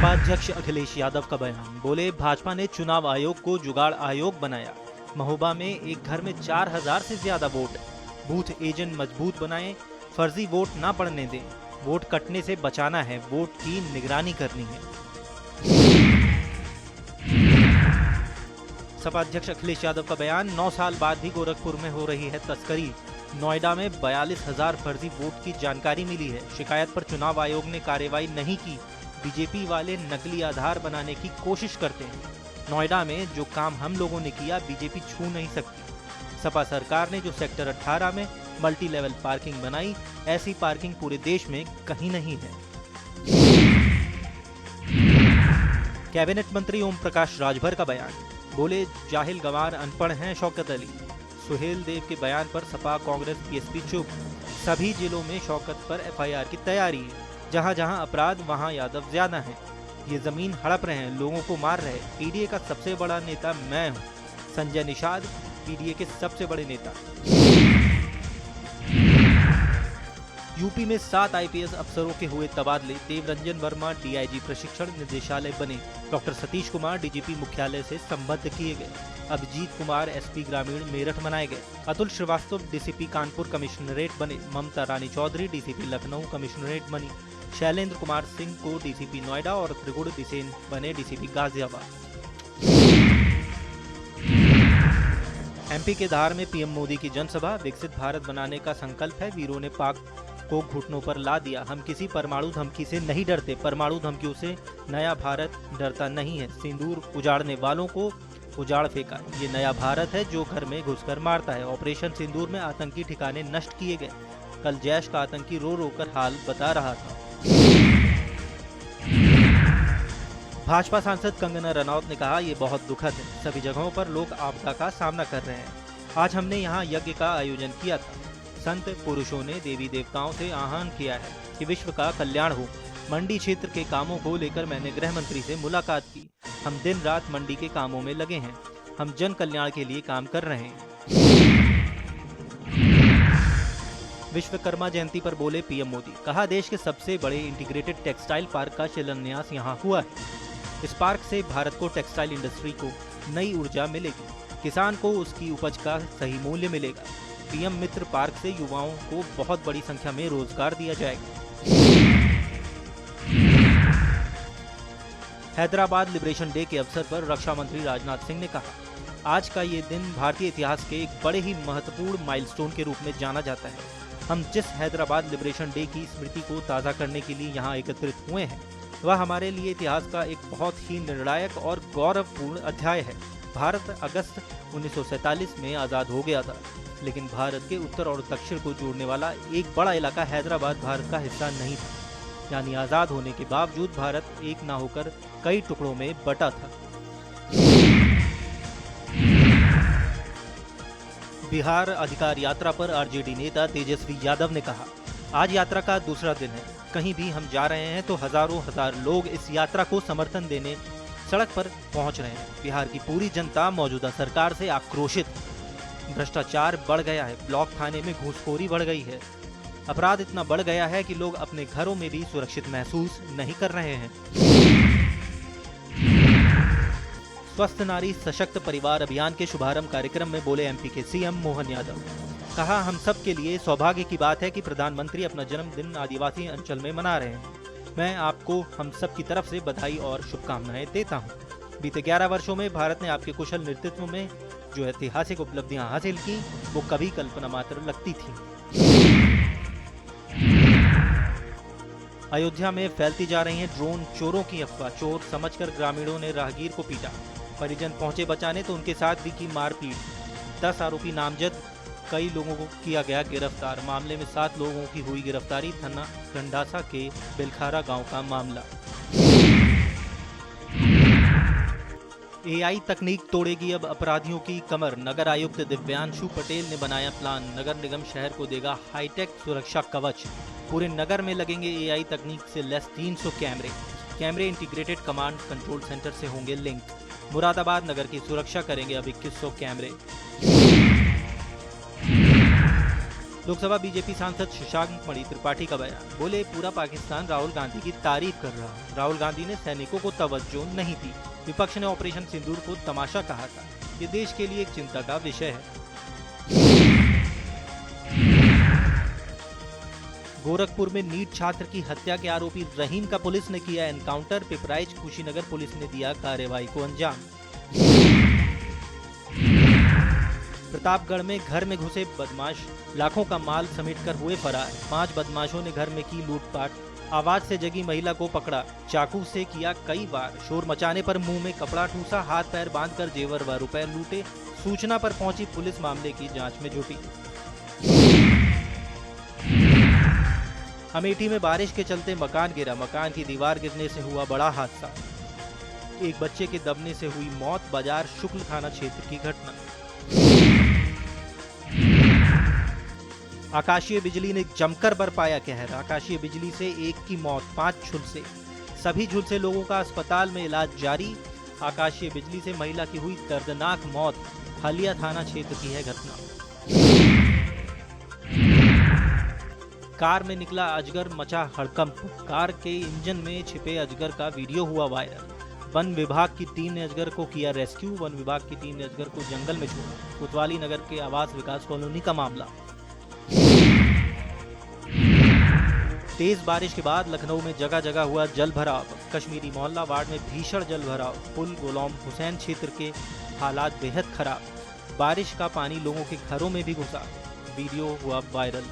सपा अध्यक्ष अखिलेश यादव का बयान। बोले, भाजपा ने चुनाव आयोग को जुगाड़ आयोग बनाया। महोबा में एक घर में 4000 से ज्यादा वोट। बूथ एजेंट मजबूत बनाएं, फर्जी वोट ना पड़ने दें। वोट कटने से बचाना है, वोट की निगरानी करनी है। सपा अध्यक्ष अखिलेश यादव का बयान। 9 साल बाद भी गोरखपुर में हो रही है तस्करी। नोएडा में 42,000 फर्जी वोट की जानकारी मिली है। शिकायत पर चुनाव आयोग ने कार्रवाई नहीं की। बीजेपी वाले नकली आधार बनाने की कोशिश करते हैं। नोएडा में जो काम हम लोगों ने किया बीजेपी छू नहीं सकती। सपा सरकार ने जो सेक्टर 18 में मल्टी लेवल पार्किंग बनाई, ऐसी पार्किंग पूरे देश में कहीं नहीं है। कैबिनेट मंत्री ओम प्रकाश राजभर का बयान। बोले, जाहिल गंवार अनपढ़ हैं शौकत अली। सुहेल देव के बयान पर सपा कांग्रेस बीएसपी चुप। सभी जिलों में शौकत पर एफआईआर की तैयारी है। जहां जहां अपराध वहां यादव ज्यादा हैं। ये जमीन हड़प रहे हैं, लोगों को मार रहे। पीडीए का सबसे बड़ा नेता मैं हूं। संजय निषाद पीडीए के सबसे बड़े नेता। यूपी में 7 आईपीएस अफसरों के हुए तबादले। देवरंजन वर्मा डीआईजी प्रशिक्षण निदेशालय बने। डॉक्टर सतीश कुमार डीजीपी मुख्यालय से संबद्ध किए गए। अभिजीत कुमार एसपी ग्रामीण मेरठ बनाए गए। अतुल श्रीवास्तव डीसीपी कानपुर कमिश्नरेट बने। ममता रानी चौधरी डीसीपी लखनऊ कमिश्नरेट बनी। शैलेंद्र कुमार सिंह को डीसीपी नोएडा और त्रिगुण बिसेन बने डीसीपी गाजियाबाद। एमपी के धार में पीएम मोदी की जनसभा। विकसित भारत बनाने का संकल्प है, वीरों ने पाक को घुटनों पर ला दिया। हम किसी परमाणु धमकी से नहीं डरते, परमाणु धमकियों से नया भारत डरता नहीं है। सिंदूर उजाड़ने वालों को उजाड़ फेंका। ये नया भारत है जो घर में घुसकर मारता है। ऑपरेशन सिंदूर में आतंकी ठिकाने नष्ट किए गए। कल जैश का आतंकी रो रो कर हाल बता रहा था। भाजपा सांसद कंगना रनौत ने कहा, ये बहुत दुखद है। सभी जगहों पर लोग आपदा का सामना कर रहे हैं। आज हमने यहाँ यज्ञ का आयोजन किया था। संत पुरुषों ने देवी देवताओं से आह्वान किया है कि विश्व का कल्याण हो। मंडी क्षेत्र के कामों को लेकर मैंने गृह मंत्री से मुलाकात की। हम दिन रात मंडी के कामों में लगे हैं। हम जन कल्याण के लिए काम कर रहे हैं। विश्वकर्मा जयंती पर बोले पीएम मोदी। कहा, देश के सबसे बड़े इंटीग्रेटेड टेक्सटाइल पार्क का शिलान्यास यहाँ हुआ है। इस पार्क से भारत को टेक्सटाइल इंडस्ट्री को नई ऊर्जा मिलेगी। किसान को उसकी उपज का सही मूल्य मिलेगा। पीएम मित्र पार्क से युवाओं को बहुत बड़ी संख्या में रोजगार दिया जाएगा। हैदराबाद लिबरेशन डे के अवसर पर रक्षा मंत्री राजनाथ सिंह ने कहा, आज का ये दिन भारतीय इतिहास के एक बड़े ही महत्वपूर्ण माइलस्टोन के रूप में जाना जाता है। हम जिस हैदराबाद लिबरेशन डे की स्मृति को ताज़ा करने के लिए यहाँ एकत्रित हुए हैं, वह हमारे लिए इतिहास का एक बहुत ही निर्णायक और गौरवपूर्ण अध्याय है। भारत अगस्त 1947 में आज़ाद हो गया था, लेकिन भारत के उत्तर और दक्षिण को जोड़ने वाला एक बड़ा इलाका हैदराबाद भारत का हिस्सा नहीं था। यानी आज़ाद होने के बावजूद भारत एक ना होकर कई टुकड़ों में बटा था। बिहार अधिकार यात्रा पर आरजेडी नेता तेजस्वी यादव ने कहा, आज यात्रा का दूसरा दिन है। कहीं भी हम जा रहे हैं तो हजारों हजार लोग इस यात्रा को समर्थन देने सड़क पर पहुंच रहे हैं। बिहार की पूरी जनता मौजूदा सरकार से आक्रोशित है। भ्रष्टाचार बढ़ गया है। ब्लॉक थाने में घूसखोरी बढ़ गई है। अपराध इतना बढ़ गया है कि लोग अपने घरों में भी सुरक्षित महसूस नहीं कर रहे हैं। स्वस्थ नारी सशक्त परिवार अभियान के शुभारंभ कार्यक्रम में बोले एमपी के सीएम मोहन यादव। कहा, हम सब के लिए सौभाग्य की बात है कि प्रधानमंत्री अपना जन्मदिन आदिवासी अंचल में मना रहे हैं। मैं आपको हम सब की तरफ से बधाई और शुभकामनाएं देता हूं। बीते 11 वर्षों में भारत ने आपके कुशल नेतृत्व में जो ऐतिहासिक उपलब्धियां हासिल की, वो कभी कल्पना मात्र लगती थी। अयोध्या में फैलती जा रही है ड्रोन चोरों की अफवाह। चोर समझकर ग्रामीणों ने राहगीर को पीटा। परिजन पहुंचे बचाने तो उनके साथ भी की मारपीट। 10 आरोपी नामजद, कई लोगों को किया गया गिरफ्तार। मामले में 7 लोगों की हुई गिरफ्तारी। थाना गंडासा के बेलखारा गांव का मामला। एआई तकनीक तोड़ेगी अब अपराधियों की कमर। नगर आयुक्त दिव्यांशु पटेल ने बनाया प्लान। नगर निगम शहर को देगा हाईटेक सुरक्षा कवच। पूरे नगर में लगेंगे एआई तकनीक से लैस 300 कैमरे इंटीग्रेटेड कमांड कंट्रोल सेंटर से होंगे लिंक। मुरादाबाद नगर की सुरक्षा करेंगे अब 2100 कैमरे। लोकसभा बीजेपी सांसद शशांक मणि त्रिपाठी का बयान, बोले पूरा पाकिस्तान राहुल गांधी की तारीफ कर रहा है। राहुल गांधी ने सैनिकों को तवज्जो नहीं दी। विपक्ष ने ऑपरेशन सिंदूर को तमाशा कहा था। ये देश के लिए एक चिंता का विषय है। गोरखपुर में नीट छात्र की हत्या के आरोपी रहीम का पुलिस ने किया एनकाउंटर। पिपराइच कुशीनगर पुलिस ने दिया कार्रवाई को अंजाम। प्रतापगढ़ में घर में घुसे बदमाश लाखों का माल समेटकर हुए फरार। 5 बदमाशों ने घर में की लूटपाट। आवाज से जगी महिला को पकड़ा, चाकू से किया कई बार। शोर मचाने पर मुंह में कपड़ा ठूसा, हाथ पैर बांधकर जेवर व रुपए लूटे। सूचना पर पहुंची पुलिस मामले की जांच में जुटी। अमेठी में बारिश के चलते मकान गिरा। मकान की दीवार गिरने से हुआ बड़ा हादसा। एक बच्चे के दबने से हुई मौत। बाजार शुक्ल थाना क्षेत्र की घटना। आकाशीय बिजली ने जमकर बरपाया कहर। आकाशीय बिजली से एक की मौत, 5 झुलसे। सभी झुलसे लोगों का अस्पताल में इलाज जारी। आकाशीय बिजली से महिला की हुई दर्दनाक मौत। हलिया थाना क्षेत्र की है घटना। कार में निकला अजगर, मचा हड़कंप। कार के इंजन में छिपे अजगर का वीडियो हुआ वायरल। वन विभाग की टीम ने अजगर को किया रेस्क्यू। वन विभाग की टीम ने अजगर को जंगल में छोड़ा। कोतवाली नगर के आवास विकास कॉलोनी का मामला। तेज बारिश के बाद लखनऊ में जगह जगह हुआ जल भराव। कश्मीरी मोहल्ला वार्ड में भीषण जल भराव। पुल गुलाम हुसैन क्षेत्र के हालात बेहद खराब। बारिश का पानी लोगों के घरों में भी घुसा। वीडियो हुआ वायरल।